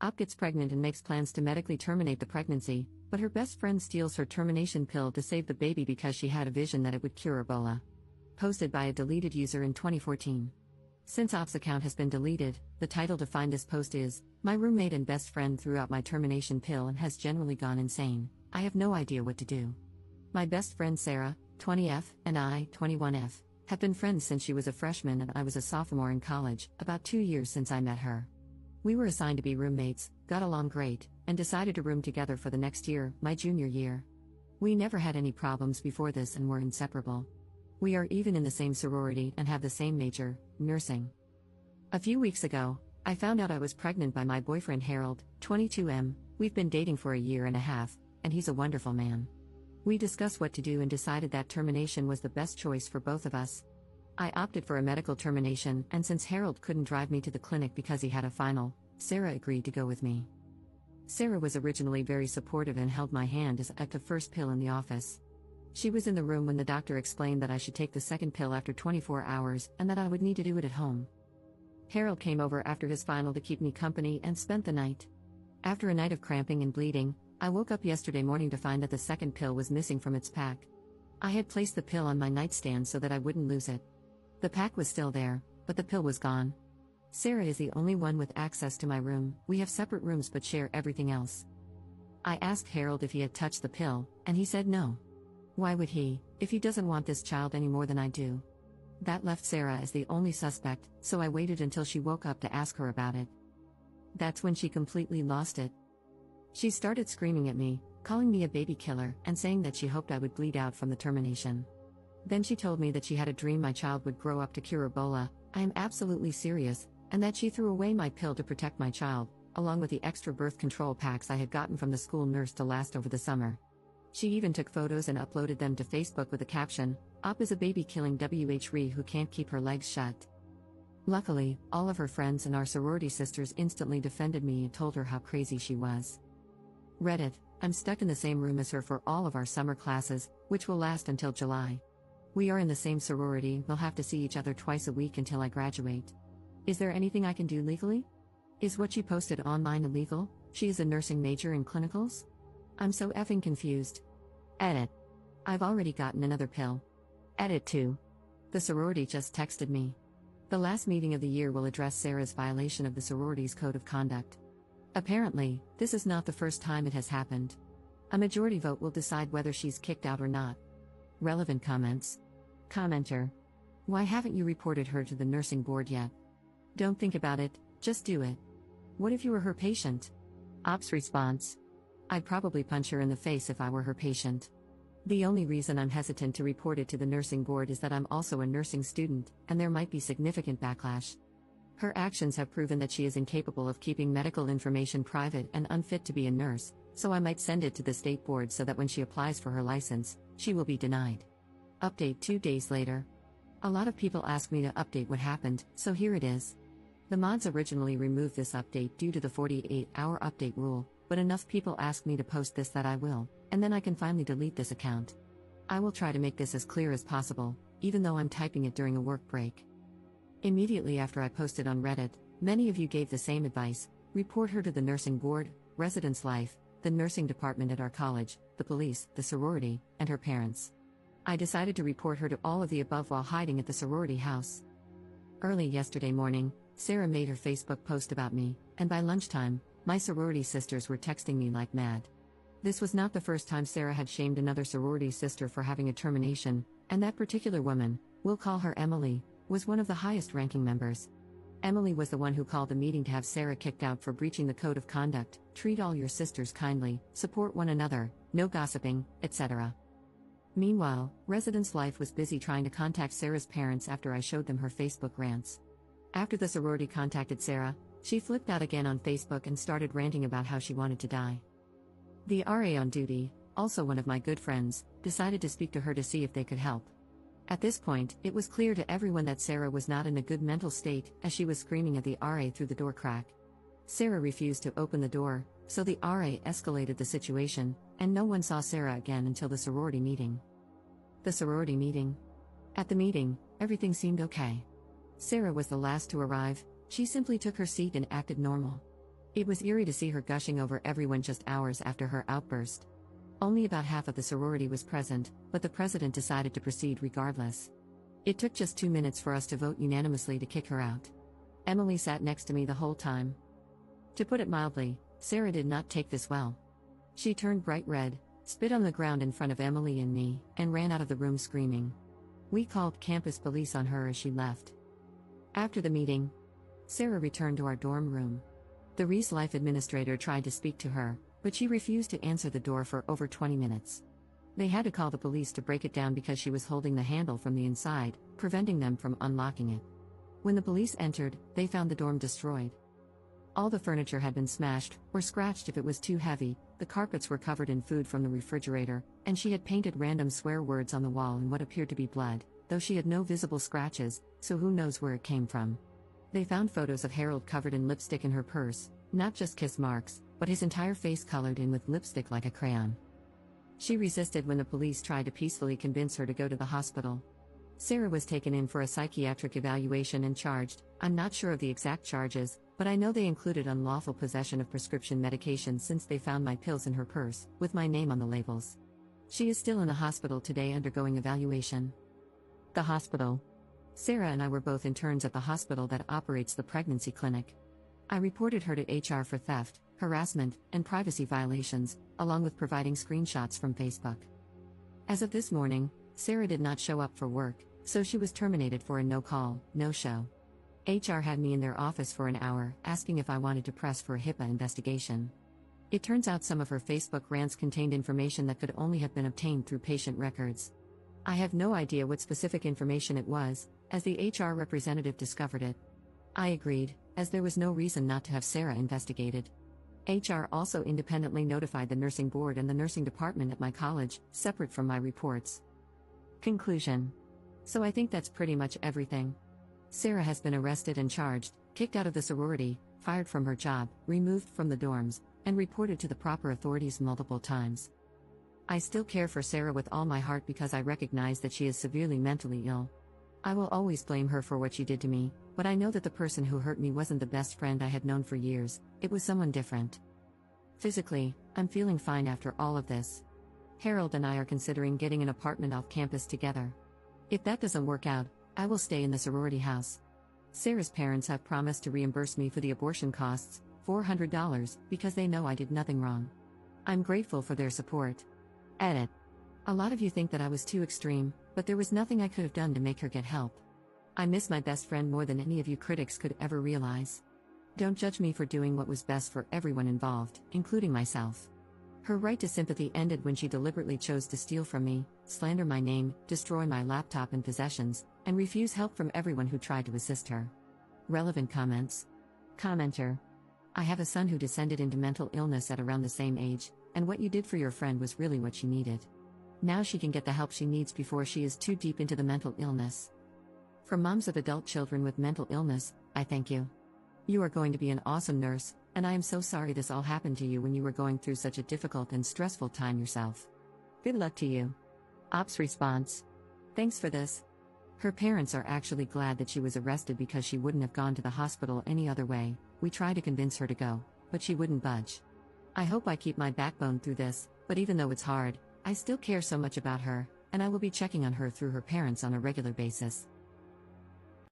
Op gets pregnant and makes plans to medically terminate the pregnancy, but her best friend steals her termination pill to save the baby because she had a vision that it would cure Ebola. Posted by a deleted user in 2014. Since Op's account has been deleted, the title to find this post is, "My roommate and best friend threw out my termination pill and has generally gone insane. I have no idea what to do. My best friend Sarah, 20F, and I, 21F, have been friends since she was a freshman and I was a sophomore in college, about 2 years since I met her. We were assigned to be roommates, got along great, and decided to room together for the next year, my junior year. We never had any problems before this and were inseparable. We are even in the same sorority and have the same major, nursing. A few weeks ago, I found out I was pregnant by my boyfriend Harold, 22M. We've been dating for a year and a half, and he's a wonderful man. We discussed what to do and decided that termination was the best choice for both of us. I opted for a medical termination, and since Harold couldn't drive me to the clinic because he had a final, Sarah agreed to go with me. Sarah was originally very supportive and held my hand as I took the first pill in the office. She was in the room when the doctor explained that I should take the second pill after 24 hours and that I would need to do it at home. Harold came over after his final to keep me company and spent the night. After a night of cramping and bleeding, I woke up yesterday morning to find that the second pill was missing from its pack. I had placed the pill on my nightstand so that I wouldn't lose it. The pack was still there, but the pill was gone. Sarah is the only one with access to my room. We have separate rooms but share everything else. I asked Harold if he had touched the pill, and he said no. Why would he, if he doesn't want this child any more than I do? That left Sarah as the only suspect, so I waited until she woke up to ask her about it. That's when she completely lost it. She started screaming at me, calling me a baby killer, and saying that she hoped I would bleed out from the termination. Then she told me that she had a dream my child would grow up to cure Ebola. I am absolutely serious, and that she threw away my pill to protect my child, along with the extra birth control packs I had gotten from the school nurse to last over the summer. She even took photos and uploaded them to Facebook with the caption, "Op is a baby-killing WHRE who can't keep her legs shut." Luckily, all of her friends and our sorority sisters instantly defended me and told her how crazy she was. Reddit, I'm stuck in the same room as her for all of our summer classes, which will last until July. We are in the same sorority, we'll have to see each other twice a week until I graduate. Is there anything I can do legally? Is what she posted online illegal? She is a nursing major in clinicals? I'm so effing confused. Edit. I've already gotten another pill. Edit 2. The sorority just texted me. The last meeting of the year will address Sarah's violation of the sorority's code of conduct. Apparently, this is not the first time it has happened. A majority vote will decide whether she's kicked out or not. Relevant comments. Commenter. Why haven't you reported her to the nursing board yet? Don't think about it, just do it. What if you were her patient? Op's response. I'd probably punch her in the face if I were her patient. The only reason I'm hesitant to report it to the nursing board is that I'm also a nursing student, and there might be significant backlash. Her actions have proven that she is incapable of keeping medical information private and unfit to be a nurse, so I might send it to the state board so that when she applies for her license, she will be denied. Update 2 days later. A lot of people ask me to update what happened, so here it is. The mods originally removed this update due to the 48-hour update rule, but enough people ask me to post this that I will, and then I can finally delete this account. I will try to make this as clear as possible, even though I'm typing it during a work break. Immediately after I posted on Reddit, many of you gave the same advice: report her to the nursing board, residence life, the nursing department at our college, the police, the sorority, and her parents. I decided to report her to all of the above while hiding at the sorority house. Early yesterday morning, Sarah made her Facebook post about me, and by lunchtime, my sorority sisters were texting me like mad. This was not the first time Sarah had shamed another sorority sister for having a termination, and that particular woman, we'll call her Emily, was one of the highest-ranking members. Emily was the one who called the meeting to have Sarah kicked out for breaching the code of conduct, treat all your sisters kindly, support one another, no gossiping, etc. Meanwhile, Residence Life was busy trying to contact Sarah's parents after I showed them her Facebook rants. After the sorority contacted Sarah, she flipped out again on Facebook and started ranting about how she wanted to die. The RA on duty, also one of my good friends, decided to speak to her to see if they could help. At this point, it was clear to everyone that Sarah was not in a good mental state, as she was screaming at the RA through the door crack. Sarah refused to open the door, so the RA escalated the situation, and no one saw Sarah again until the sorority meeting. The sorority meeting. At the meeting, everything seemed okay. Sarah was the last to arrive. She simply took her seat and acted normal. It was eerie to see her gushing over everyone just hours after her outburst. Only about half of the sorority was present, but the president decided to proceed regardless. It took just 2 minutes for us to vote unanimously to kick her out. Emily sat next to me the whole time. To put it mildly, Sarah did not take this well. She turned bright red, spit on the ground in front of Emily and me, and ran out of the room screaming. We called campus police on her as she left. After the meeting, Sarah returned to our dorm room. The Reese Life administrator tried to speak to her, but she refused to answer the door for over 20 minutes. They had to call the police to break it down because she was holding the handle from the inside, preventing them from unlocking it. When the police entered, they found the dorm destroyed. All the furniture had been smashed, or scratched if it was too heavy, the carpets were covered in food from the refrigerator, and she had painted random swear words on the wall in what appeared to be blood, though she had no visible scratches, so who knows where it came from. They found photos of Harold covered in lipstick in her purse, not just kiss marks, but his entire face colored in with lipstick like a crayon. She resisted when the police tried to peacefully convince her to go to the hospital. Sarah was taken in for a psychiatric evaluation and charged. I'm not sure of the exact charges, but I know they included unlawful possession of prescription medication since they found my pills in her purse, with my name on the labels. She is still in the hospital today undergoing evaluation. The hospital. Sarah and I were both interns at the hospital that operates the pregnancy clinic. I reported her to HR for theft, harassment, and privacy violations, along with providing screenshots from Facebook. As of this morning, Sarah did not show up for work, so she was terminated for a no-call, no-show. HR had me in their office for an hour, asking if I wanted to press for a HIPAA investigation. It turns out some of her Facebook rants contained information that could only have been obtained through patient records. I have no idea what specific information it was, as the HR representative discovered it. I agreed, as there was no reason not to have Sarah investigated. HR also independently notified the nursing board and the nursing department at my college, separate from my reports. Conclusion. So I think that's pretty much everything. Sarah has been arrested and charged, kicked out of the sorority, fired from her job, removed from the dorms, and reported to the proper authorities multiple times. I still care for Sarah with all my heart because I recognize that she is severely mentally ill. I will always blame her for what she did to me, but I know that the person who hurt me wasn't the best friend I had known for years, it was someone different. Physically, I'm feeling fine after all of this. Harold and I are considering getting an apartment off campus together. If that doesn't work out, I will stay in the sorority house. Sarah's parents have promised to reimburse me for the abortion costs, $400, because they know I did nothing wrong. I'm grateful for their support. Edit. A lot of you think that I was too extreme, but there was nothing I could have done to make her get help. I miss my best friend more than any of you critics could ever realize. Don't judge me for doing what was best for everyone involved, including myself. Her right to sympathy ended when she deliberately chose to steal from me, slander my name, destroy my laptop and possessions, and refuse help from everyone who tried to assist her. Relevant comments. Commenter. I have a son who descended into mental illness at around the same age, and what you did for your friend was really what she needed. Now she can get the help she needs before she is too deep into the mental illness. For moms of adult children with mental illness, I thank you. You are going to be an awesome nurse, and I am so sorry this all happened to you when you were going through such a difficult and stressful time yourself. Good luck to you. Ops response. Thanks for this. Her parents are actually glad that she was arrested because she wouldn't have gone to the hospital any other way. We tried to convince her to go, but she wouldn't budge. I hope I keep my backbone through this, but even though it's hard, I still care so much about her, and I will be checking on her through her parents on a regular basis.